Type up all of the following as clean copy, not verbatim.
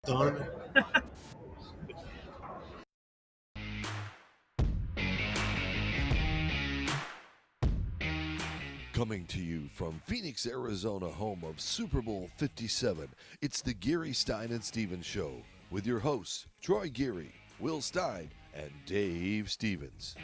Donovan. Coming to you from Phoenix, Arizona, home of Super Bowl 57, it's the Geary, Stein, and Stevens Show with your hosts, Troy Geary, Will Stein, and Dave Stevens.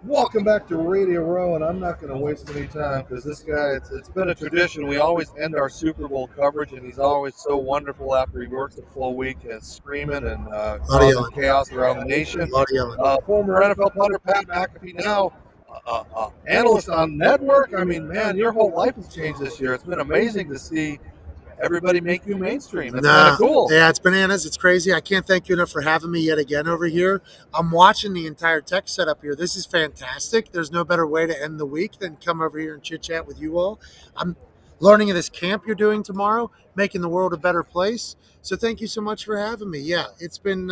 Welcome back to Radio Row, and I'm not going to waste any time because this guy, it's been a tradition. We always end our Super Bowl coverage, and he's always so wonderful after he works a full week and screaming and causing chaos around the nation. Former NFL punter Pat McAfee, now analyst on network. I mean, man, your whole life has changed this year. It's been amazing to see everybody make you mainstream. It's kind of cool. Yeah, it's bananas. It's crazy. I can't thank you enough for having me yet again over here. I'm watching the entire tech setup here. This is fantastic. There's no better way to end the week than come over here and chit chat with you all. I'm learning of this camp you're doing tomorrow, making the world a better place. So thank you so much for having me. Yeah, it's been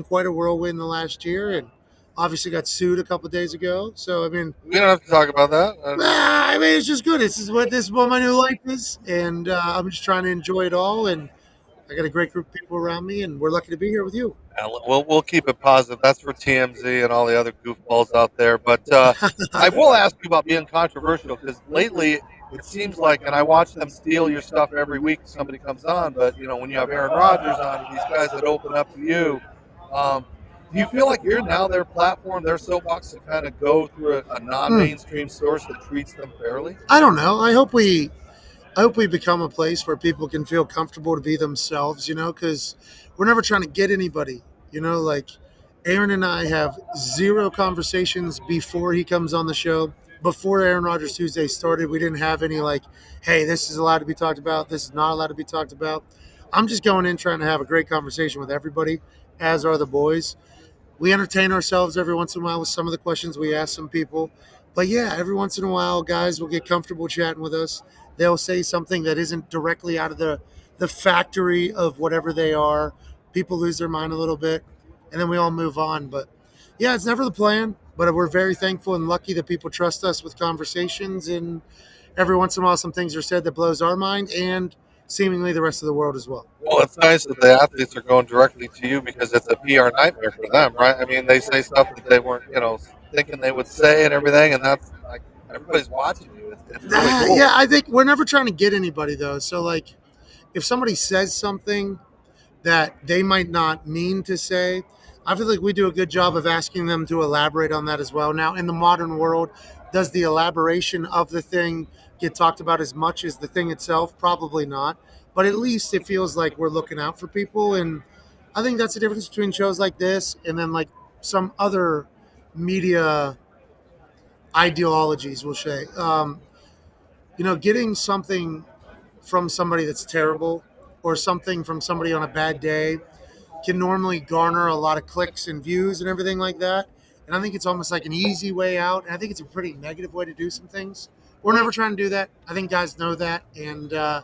quite a whirlwind the last year, and obviously got sued a couple of days ago. So I mean, we don't have to talk about that. I mean, it's just good. This is what my new life is, and I'm just trying to enjoy it all. And I got a great group of people around me, and we're lucky to be here with you. We'll keep it positive. That's for TMZ and all the other goofballs out there. But I will ask you about being controversial because lately it seems like, and I watch them steal your stuff every week. Somebody comes on, but when you have Aaron Rodgers on, and these guys that open up to you. Do you feel like you're now their platform, their soapbox to kind of go through a non-mainstream source that treats them fairly? I don't know. I hope we become a place where people can feel comfortable to be themselves, because we're never trying to get anybody, like Aaron and I have zero conversations before he comes on the show. Before Aaron Rodgers Tuesday started, we didn't have any like, hey, this is allowed to be talked about. This is not allowed to be talked about. I'm just going in trying to have a great conversation with everybody, as are the boys. We entertain ourselves every once in a while with some of the questions we ask some people. But yeah, every once in a while, guys will get comfortable chatting with us. They'll say something that isn't directly out of the factory of whatever they are. People lose their mind a little bit, and then we all move on. But yeah, it's never the plan. But we're very thankful and lucky that people trust us with conversations. And every once in a while, some things are said that blows our mind and seemingly the rest of the world as well. Well, it's nice that the athletes are going directly to you because it's a PR nightmare for them, right? I mean, they say stuff that they weren't, thinking they would say and everything, and that's like everybody's watching you. It's really cool. Yeah, I think we're never trying to get anybody though. So like, if somebody says something that they might not mean to say, I feel like we do a good job of asking them to elaborate on that as well. Now, in the modern world, does the elaboration of the thing get talked about as much as the thing itself? Probably not. But at least it feels like we're looking out for people. And I think that's the difference between shows like this and then like some other media ideologies, we'll say. Getting something from somebody that's terrible or something from somebody on a bad day can normally garner a lot of clicks and views and everything like that. And I think it's almost like an easy way out. And I think it's a pretty negative way to do some things. We're never trying to do that. I think guys know that. And I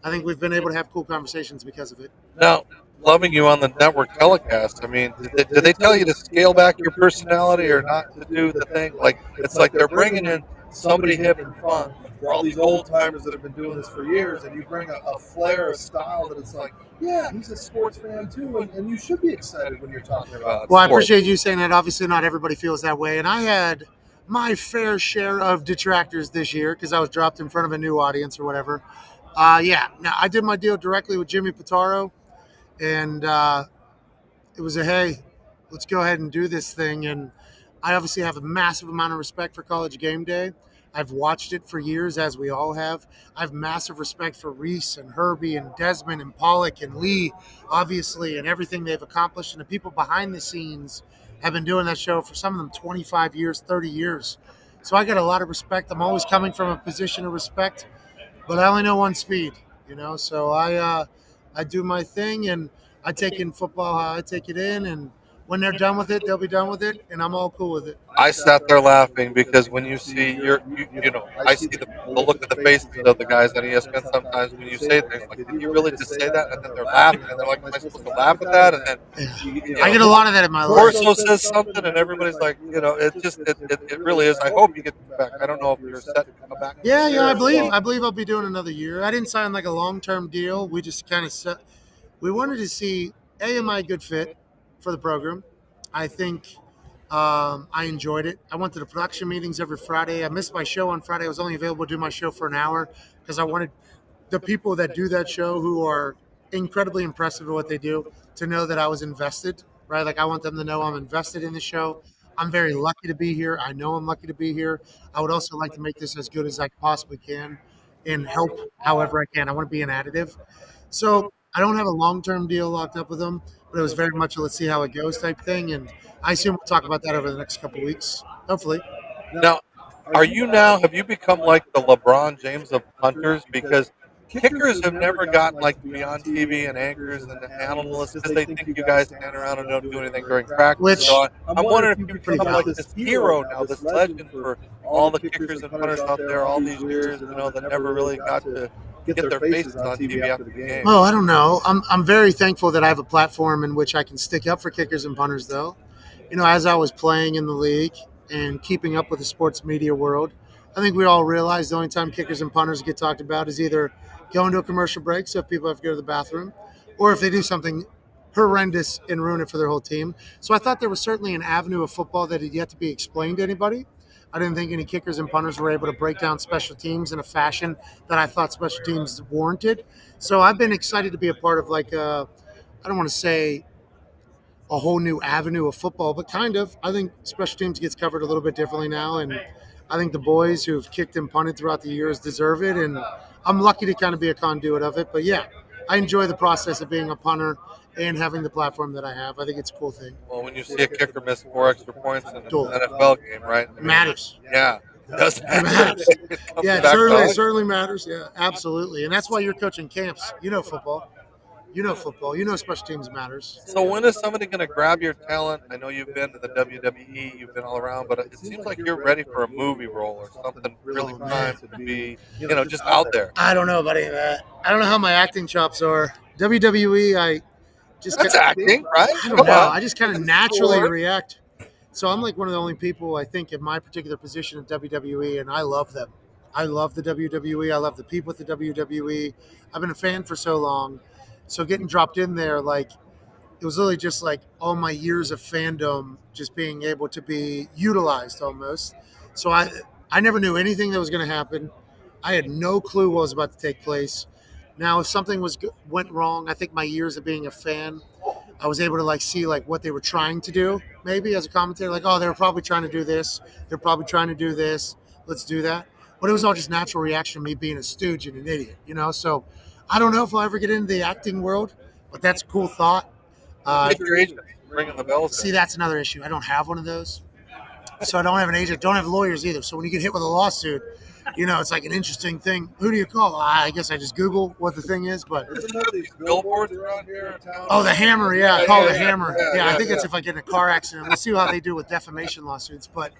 think we've been able to have cool conversations because of it. Now, loving you on the network telecast, I mean, did they tell you to scale back your personality or not to do the thing? Like, it's like they're bringing in somebody hip and fun. For all these old timers that have been doing this for years, and you bring a flair, a style that it's like, yeah, he's a sports fan too, and you should be excited when you're talking about Well, sports. I appreciate you saying that. Obviously, not everybody feels that way. And I had my fair share of detractors this year because I was dropped in front of a new audience or whatever. Now I did my deal directly with Jimmy Pitaro, and it was hey, let's go ahead and do this thing. And I obviously have a massive amount of respect for College Game Day. I've watched it for years, as we all have. I have massive respect for Reese and Herbie and Desmond and Pollock and Lee, obviously, and everything they've accomplished. And the people behind the scenes have been doing that show for some of them 25 years, 30 years. So I got a lot of respect. I'm always coming from a position of respect, but I only know one speed, So I do my thing, and I take in football how I take it in, and when they're done with it, they'll be done with it, and I'm all cool with it. I sat there laughing because when you see I see the look of the faces of the guys on ESPN sometimes when you say things like, "Did you really just say that?" And then they're laughing, and they're like, "Am I supposed to laugh at that?" And then I get a lot of that in my life. Corso says something, and everybody's like, it really is. I hope you get back. I don't know if you're set to come back. Yeah, I believe I'll be doing another year. I didn't sign like a long term deal. We just kind of set. We wanted to see am I a good fit for the program. I think I enjoyed it. I went to the production meetings every Friday. I missed my show on Friday. I was only available to do my show for an hour because I wanted the people that do that show, who are incredibly impressive at what they do, to know that I was invested, right? Like I want them to know I'm invested in the show. I'm very lucky to be here. I know I'm lucky to be here. I would also like to make this as good as I possibly can and help however I can. I want to be an additive. So I don't have a long-term deal locked up with them, but it was very much a let's see how it goes type thing. And I assume we'll talk about that over the next couple of weeks, hopefully. Now, have you become like the LeBron James of punters? Because kickers have never gotten like to be on TV and anchors and analysts because they think you guys stand around and don't do anything during practice. Which So I'm wondering if you pretty become like valid. this hero now, this legend for all the kickers and punters out there all these years, that never really got to get their faces on TV after the game. Oh, I don't know. I'm very thankful that I have a platform in which I can stick up for kickers and punters, though. As I was playing in the league and keeping up with the sports media world, I think we all realized the only time kickers and punters get talked about is either going to a commercial break, so if people have to go to the bathroom, or if they do something horrendous and ruin it for their whole team. So I thought there was certainly an avenue of football that had yet to be explained to anybody. I didn't think any kickers and punters were able to break down special teams in a fashion that I thought special teams warranted. So I've been excited to be a part of I don't want to say a whole new avenue of football, but kind of. I think special teams gets covered a little bit differently now, and I think the boys who've kicked and punted throughout the years deserve it, and I'm lucky to kind of be a conduit of it. But yeah, I enjoy the process of being a punter and having the platform that I have. I think it's a cool thing. Well, when you see a kicker miss 4 extra points in an Cool. NFL game, right? It matters. Yeah. It does It matters. Yeah, it back certainly matters. Yeah, absolutely. And that's why you're coaching camps. Football. Football. Special teams matters. So when is somebody going to grab your talent? I know you've been to the WWE, you've been all around, but it seems like you're ready for a movie role or something really prime to be, just out there. I don't know about any of that. I don't know how my acting chops are. WWE, I just That's acting, right? I don't know. I just kind of naturally react. So I'm like one of the only people I think in my particular position at WWE, and I love them. I love the WWE. I love the people at the WWE. I've been a fan for so long. So getting dropped in there, it was literally just like all my years of fandom just being able to be utilized almost. So I never knew anything that was going to happen. I had no clue what was about to take place. Now, if something went wrong, I think my years of being a fan, I was able to see what they were trying to do, maybe as a commentator, they were probably trying to do this. They're probably trying to do this. Let's do that. But it was all just natural reaction of me being a stooge and an idiot, So I don't know if I'll ever get into the acting world, but that's a cool thought. If your agent ringing the bells. See, that's another issue. I don't have one of those. So I don't have an agent. Don't have lawyers either. So when you get hit with a lawsuit, it's like an interesting thing. Who do you call? I guess I just Google what the thing is. But isn't there these billboards around here in town? Oh, the Hammer. Yeah, I call it the Hammer. Yeah, I think it's if I get in a car accident. We'll see how they do with defamation lawsuits. But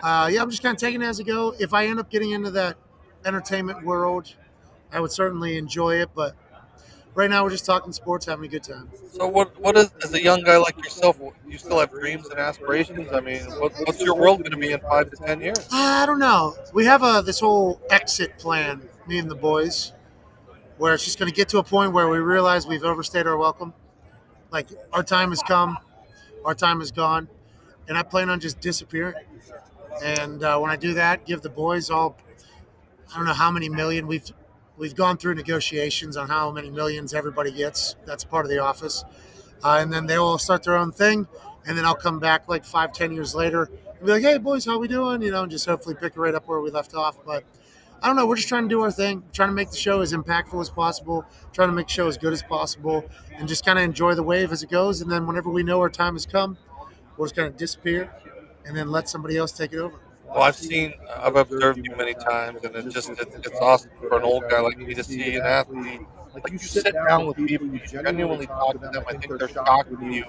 I'm just kind of taking it as it go. If I end up getting into that entertainment world, I would certainly enjoy it. But right now, we're just talking sports, having a good time. So what is, as a young guy like yourself, you still have dreams and aspirations? I mean, what's your world going to be in 5 to 10 years? I don't know. We have this whole exit plan, me and the boys, where it's just going to get to a point where we realize we've overstayed our welcome. Our time has come, our time is gone, and I plan on just disappearing. And when I do that, give the boys all, I don't know how many million we've gone through negotiations on how many millions everybody gets. That's part of the office. And then they will start their own thing. And then I'll come back 5-10 years later and be like, hey, boys, how we doing? And just hopefully pick it right up where we left off. But I don't know. We're just trying to do our thing, trying to make the show as impactful as possible, trying to make the show as good as possible, and just kind of enjoy the wave as it goes. And then whenever we know our time has come, we'll just kind of disappear and then let somebody else take it over. Well, I've observed you many times, and it's awesome for an old guy like me to see an athlete like you sit down with people, you genuinely talk to them. I think they're shocked when you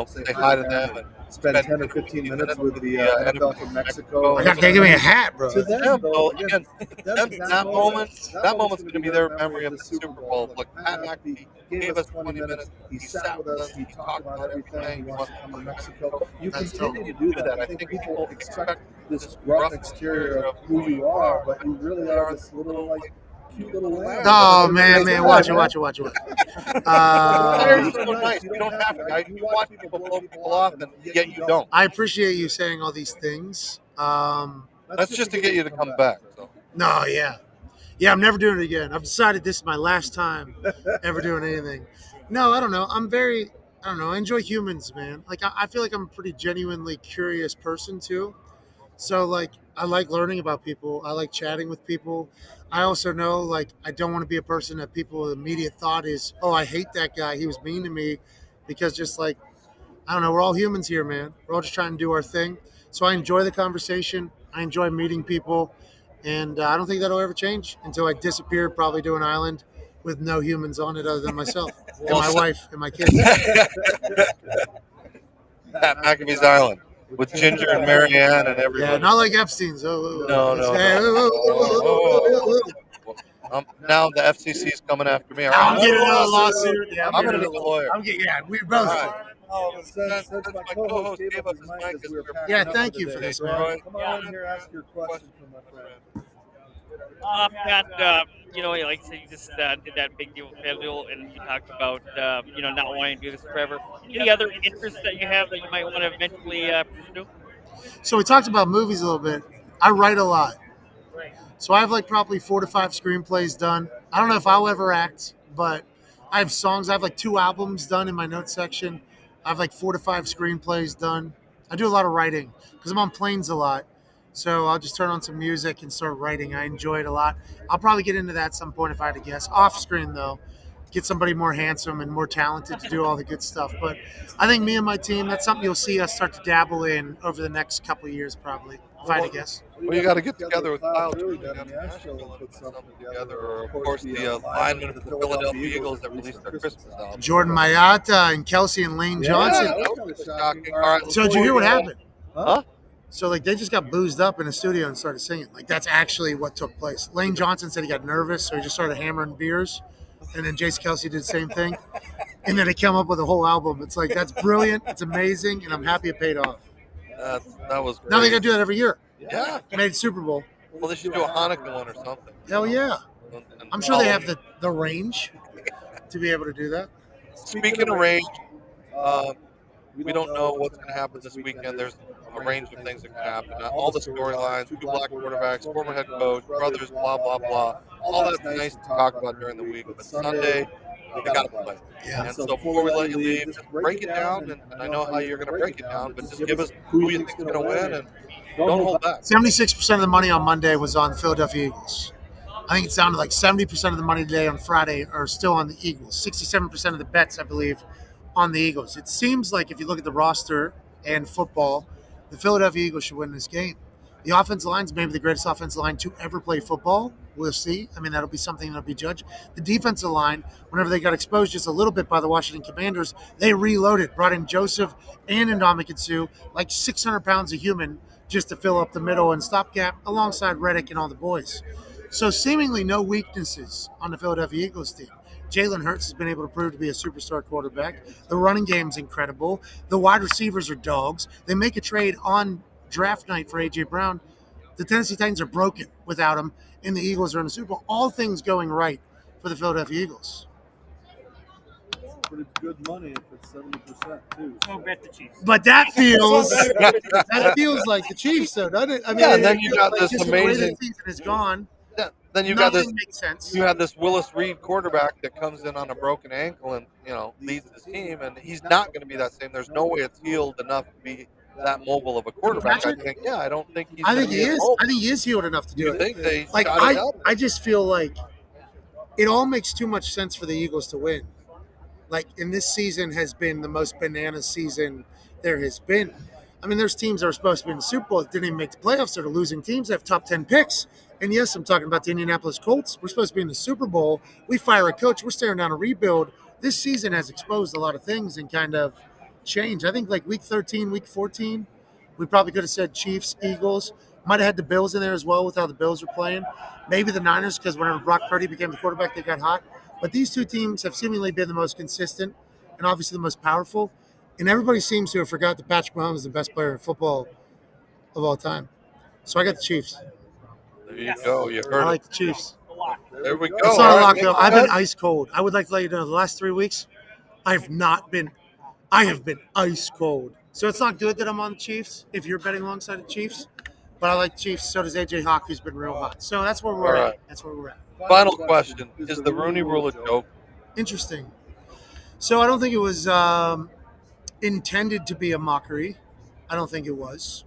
say hi to them and spend 10 or 15 minutes with the NFL from Mexico. I got to give me a hat, bro. To them, though, again, that moment's going to be their memory of the Super Bowl. Look, Pat McAfee gave us 20 minutes. He sat with us. He talked about everything. He wants to come to Mexico. You continue to do that. I think people expect this rough exterior of who you are, but you really are this little, like, cute little lamb. Oh, man, watch it. Players are so nice. You don't have to. You watch people blow people off, and yet you don't. I appreciate you saying all these things. That's just to get you to come back. So. No, yeah. Yeah, I'm never doing it again. I've decided this is my last time ever doing anything. No, I don't know. I enjoy humans, man. Like, I feel like I'm a pretty genuinely curious person, too. So, like, I like learning about people. I like chatting with people. I also know, like, I don't want to be a person that people immediate thought is, oh, I hate that guy. He was mean to me. Because just like, I don't know, we're all humans here, man. We're all just trying to do our thing. So I enjoy the conversation. I enjoy meeting people. And I don't think that'll ever change until I disappear, probably to an island with no humans on it other than myself and my wife and my kids. At McAfee's Island with Ginger and Marianne and everybody. Yeah, not like Epstein's. No. Now the FCC is coming after me. I'm getting a lawsuit. Yeah, I'm going to need a lawyer. We're both. Since my co-host gave us his mic as we were packing up thank for you the for day, this, Troy, man. come on in here, ask your question from my friend. Pat, like I said, you just did that big deal with FanDuel, and you talked about, not wanting to do this forever. Any other interests that you have that you might want to eventually pursue? So we talked about movies a little bit. I write a lot. So I have like probably 4 to 5 screenplays done. I don't know if I'll ever act, but I have songs. I have like 2 albums done in my notes section. I have like 4 to 5 screenplays done. I do a lot of writing because I'm on planes a lot. So I'll just turn on some music and start writing. I enjoy it a lot. I'll probably get into that at some point if I had to guess. Off screen, though, get somebody more handsome and more talented to do all the good stuff. But I think me and my team, that's something you'll see us start to dabble in over the next couple of years, probably, if I had to guess. Well, you got to get together with Kyle Jury down in Nashville and put something together. Or, of course, the linemen of the Philadelphia Eagles that released their Christmas album. Jordan Mailata and Kelsey and Lane Johnson. Yeah, that was shocking. All right, So did you hear what happened? Huh? So, like, they just got boozed up in the studio and started singing. Like, that's actually what took place. Lane Johnson said he got nervous, so he just started hammering beers. And then Jason Kelsey did the same thing. And then they come up with a whole album. It's like, that's brilliant. It's amazing. And I'm happy it paid off. That was great. Now they got to do that every year. Yeah. Made Super Bowl. Well, they should do a Hanukkah one or something. Hell yeah. And I'm sure they have the range to be able to do that. Speaking of range, we don't know what's going to happen this weekend. There's a range of things that can happen. All the storylines, 2 black quarterbacks, former head coach, brothers, blah, blah, blah. All that's nice to talk about during the week. But Sunday, they got to play. Yeah. And so before we let you leave, just break it down. And I know how you're going to break it down, but just give us who you think is going to win and don't hold back. 76% of the money on Monday was on the Philadelphia Eagles. I think it's down to like 70% of the money today on Friday are still on the Eagles. 67% of the bets, I believe, on the Eagles. It seems like if you look at the roster and football, the Philadelphia Eagles should win this game. The offensive line is maybe the greatest offensive line to ever play football. We'll see. I mean, that'll be something that'll be judged. The defensive line, whenever they got exposed just a little bit by the Washington Commanders, they reloaded, brought in Joseph and Ndamukong Suh, like 600 pounds of human, just to fill up the middle and stopgap alongside Reddick and all the boys. So seemingly no weaknesses on the Philadelphia Eagles team. Jalen Hurts has been able to prove to be a superstar quarterback. The running game's incredible. The wide receivers are dogs. They make a trade on draft night for A.J. Brown. The Tennessee Titans are broken without him, and the Eagles are in the Super Bowl. All things going right for the Philadelphia Eagles. Pretty good money if it's 70% too. I'll bet the Chiefs. But that feels like the Chiefs, though, doesn't it? I mean, Yeah, and then you got this just the way amazing- the season is gone. Yeah. Then you got this. Nothing makes sense. You have this Willis Reed quarterback that comes in on a broken ankle and leads his team, and he's not going to be that same. There's no way it's healed enough to be that mobile of a quarterback. I think. Yeah, I don't think he's. I think gonna he be as is. mobile. I think he is healed enough to do You it. think they Like shot it up? I just feel like it all makes too much sense for the Eagles to win. Like, and this season has been the most banana season there has been. I mean, there's teams that are supposed to be in the Super Bowl that didn't even make the playoffs that are losing teams that have top 10 picks, And yes, I'm talking about the Indianapolis Colts. We're supposed to be in the Super Bowl. We fire a coach. We're staring down a rebuild. This season has exposed a lot of things and kind of changed. I think like week 13, week 14, we probably could have said Chiefs, Eagles. Might have had the Bills in there as well with how the Bills were playing. Maybe the Niners because whenever Brock Purdy became the quarterback, they got hot. But these two teams have seemingly been the most consistent and obviously the most powerful. And everybody seems to have forgot that Patrick Mahomes is the best player in football of all time. So I got the Chiefs. There you go. You I heard like it. the Chiefs. There we go. It's All not a right, lock make though. it I've been good. ice cold. I would like to let you know the last 3 weeks, I have not been. I have been ice cold. So it's not good that I'm on the Chiefs if you're betting alongside the Chiefs. But I like the Chiefs. So does AJ Hawk, who's been real hot. So that's where All we're right. at. That's where we're at. Final question: is the Rooney Rule a joke? Interesting. So I don't think it was intended to be a mockery. I don't think it was.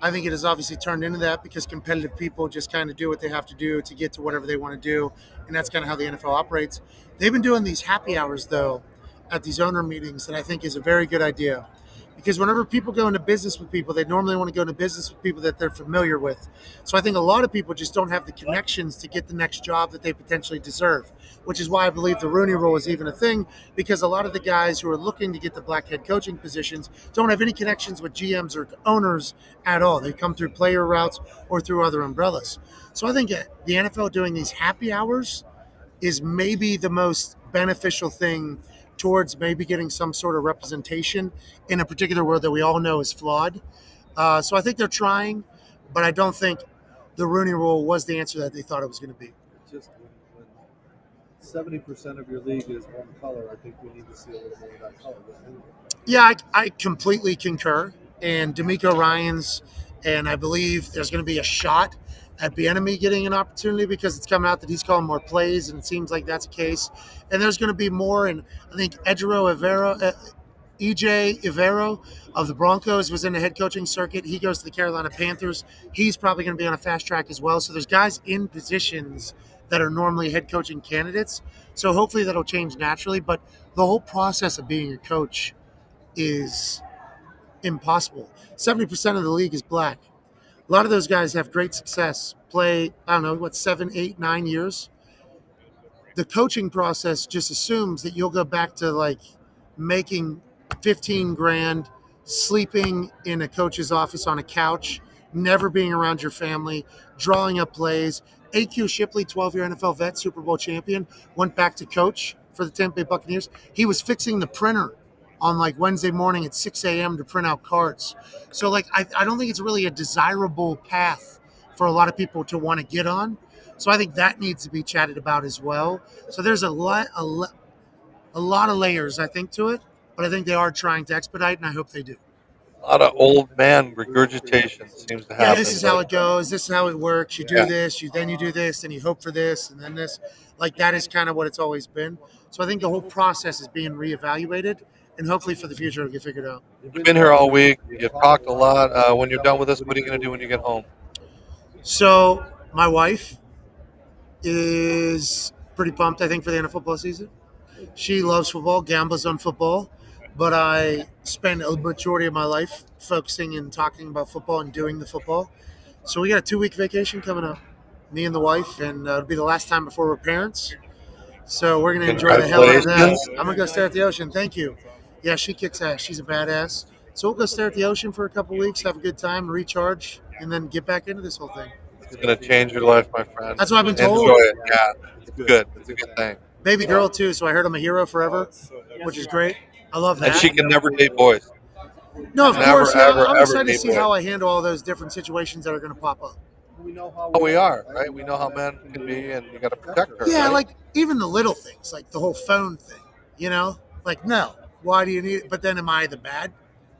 I think it has obviously turned into that because competitive people just kind of do what they have to do to get to whatever they want to do. And that's kind of how the NFL operates. They've been doing these happy hours, though, at these owner meetings that I think is a very good idea. Because whenever people go into business with people, they normally want to go into business with people that they're familiar with. So I think a lot of people just don't have the connections to get the next job that they potentially deserve, which is why I believe the Rooney Rule is even a thing, because a lot of the guys who are looking to get the black head coaching positions don't have any connections with GMs or owners at all. They come through player routes or through other umbrellas. So I think the NFL doing these happy hours is maybe the most beneficial thing towards maybe getting some sort of representation in a particular world that we all know is flawed. So I think they're trying, but I don't think the Rooney Rule was the answer that they thought it was going to be. Just when 70% of your league is one color, I think we need to see a little more of that color. Yeah, I completely concur. And D'Amico Ryans, and I believe there's going to be a shot at Bieniemy getting an opportunity because it's come out that he's calling more plays, and it seems like that's the case. And there's going to be more, and I think EJ Ivero of the Broncos was in the head coaching circuit. He goes to the Carolina Panthers. He's probably going to be on a fast track as well. So there's guys in positions that are normally head coaching candidates. So hopefully that'll change naturally. But the whole process of being a coach is impossible. 70% of the league is black. A lot of those guys have great success, play, I don't know, 7, 8, 9 years. The coaching process just assumes that you'll go back to like making 15 grand, sleeping in a coach's office on a couch, never being around your family, drawing up plays. AQ Shipley, 12-year NFL vet, Super Bowl champion, went back to coach for the Tampa Bay Buccaneers. He was fixing the printer on like Wednesday morning at 6 a.m. to print out cards. So like I don't think it's really a desirable path for a lot of people to want to get on. So I think that needs to be chatted about as well. So there's a lot of layers, I think, to it, but I think they are trying to expedite, and I hope they do. A lot of old man regurgitation seems to Yeah, happen. this is how it goes. This is how it works. You do this, then you do this, and you hope for this, and then this. Like that is kind of what it's always been. So I think the whole process is being reevaluated, and hopefully for the future it'll get figured out. You've been here all week. You've talked a lot. When you're done with this, what are you going to do when you get home? So my wife is pretty pumped, I think, for the end of football season. She loves football, gambles on football, but I spend a majority of my life focusing and talking about football and doing the football. So we got a 2-week vacation coming up, me and the wife, and it'll be the last time before we're parents. So we're going to enjoy the hell out of that. Congratulations. I'm going to go stare at the ocean. Thank you. Yeah, she kicks ass. She's a badass. So we'll go stare at the ocean for a couple weeks, have a good time, recharge, and then get back into this whole thing. It's going to change your life, my friend. That's what I've been told. Enjoy it. Yeah, it's good. It's a good thing. Baby girl, too, so I heard I'm a hero forever, which is great. I love that. And she can never date boys. No, of Never, course. ever, I'm ever excited to need see boys. how I handle all those different situations that are going to pop up. We are, right? We know how men can be, and you got to protect her. Yeah, right? like even the little things, like the whole phone thing, Like, no, why do you need it? But then am I the bad?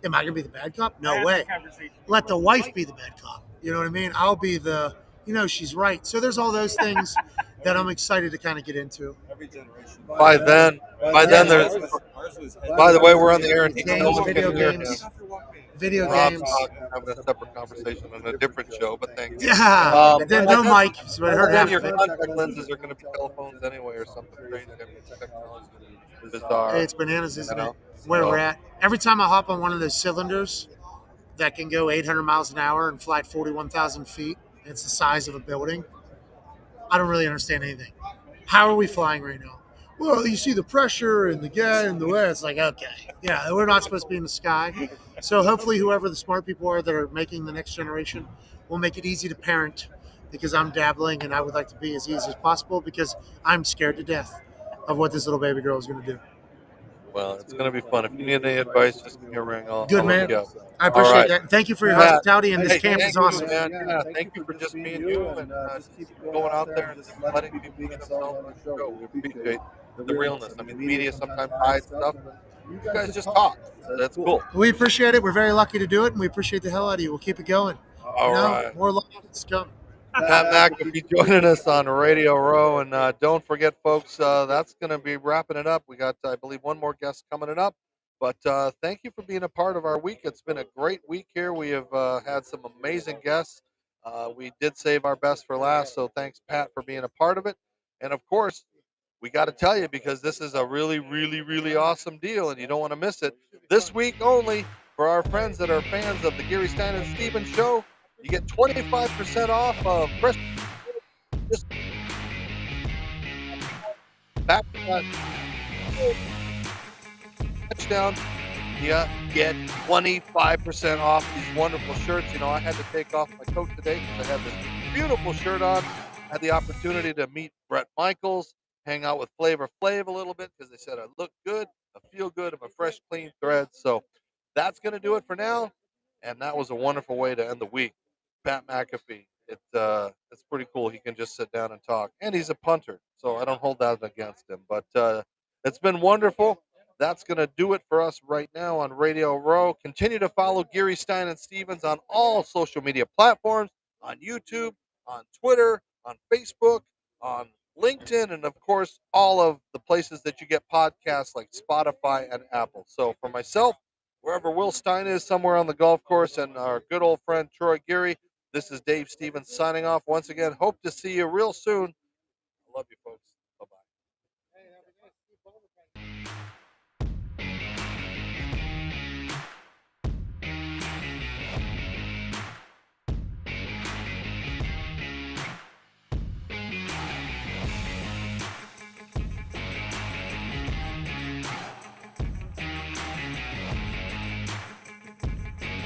Am I going to be the bad cop? No way. Let the wife be the bad cop. You know what I mean? I'll be the, she's right. So there's all those things that I'm excited to kind of get into. By then, there's. By the way, we're on the air, and no one Video can hear him. games. Video Rob's games. having a separate conversation on a different show, but thanks. Yeah. Then no mic, so I heard Then half your of it. contact lenses are going to be telephones anyway, or something crazy. Technology is bizarre. Hey, it's bananas, isn't You it? know? Where we're at. Every time I hop on one of those cylinders that can go 800 miles an hour and fly at 41,000 feet, It's the size of a building. I don't really understand anything. How are we flying right now? Well, you see the pressure and the guy and the way. It's like, okay, yeah, we're not supposed to be in the sky. So hopefully, whoever the smart people are that are making the next generation will make it easy to parent, because I'm dabbling and I would like to be as easy as possible because I'm scared to death of what this little baby girl is going to do. Well, it's going to be fun. If you need any advice, just give me a ring. Good I'll hook man. you up. I All appreciate right, that. Thank you for your Pat. hospitality, and this Hey, camp thank is you, awesome. man. Yeah, thank you for just being you and just going out there and just letting people be themselves on the show. We appreciate the realness. I mean, the media sometimes hides stuff, and you guys just talk. That's cool. We appreciate it. We're very lucky to do it, and we appreciate the hell out of you. We'll keep it going. All right. More love is coming. Pat McAfee joining us on Radio Row. And don't forget, folks, that's going to be wrapping it up. We got, I believe, one more guest coming it up. But thank you for being a part of our week. It's been a great week here. We have had some amazing guests. We did save our best for last. So thanks, Pat, for being a part of it. And of course, we got to tell you, because this is a really, really, really awesome deal and you don't want to miss it. This week only, for our friends that are fans of the Geary, Stein, and Stevens show, you get 25% off of fresh just back to that touchdown. You get 25% off these wonderful shirts. You know, I had to take off my coat today because I had this beautiful shirt on. I had the opportunity to meet Brett Michaels, hang out with Flavor Flav a little bit because they said I look good, I feel good, I'm a fresh, clean thread. So that's going to do it for now. And that was a wonderful way to end the week. Pat McAfee. It's pretty cool. He can just sit down and talk, and he's a punter, so I don't hold that against him. But it's been wonderful. That's going to do it for us right now on Radio Row. Continue to follow Geary, Stein, and Stevens on all social media platforms, on YouTube, on Twitter, on Facebook, on LinkedIn, and of course, all of the places that you get podcasts like Spotify and Apple. So for myself, wherever Will Stein is, somewhere on the golf course, and our good old friend Troy Geary, this is Dave Stevens signing off once again. Hope to see you real soon